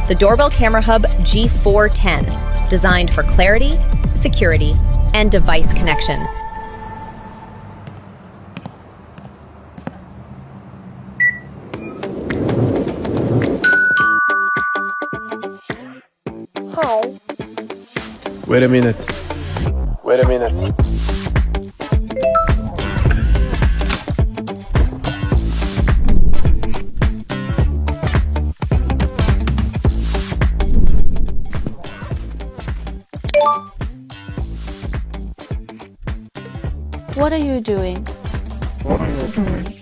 The Doorbell Camera Hub G410, designed for clarity, security, and device connection. Hi. Wait a minute. Wait a minute. What are you doing? What are you doing?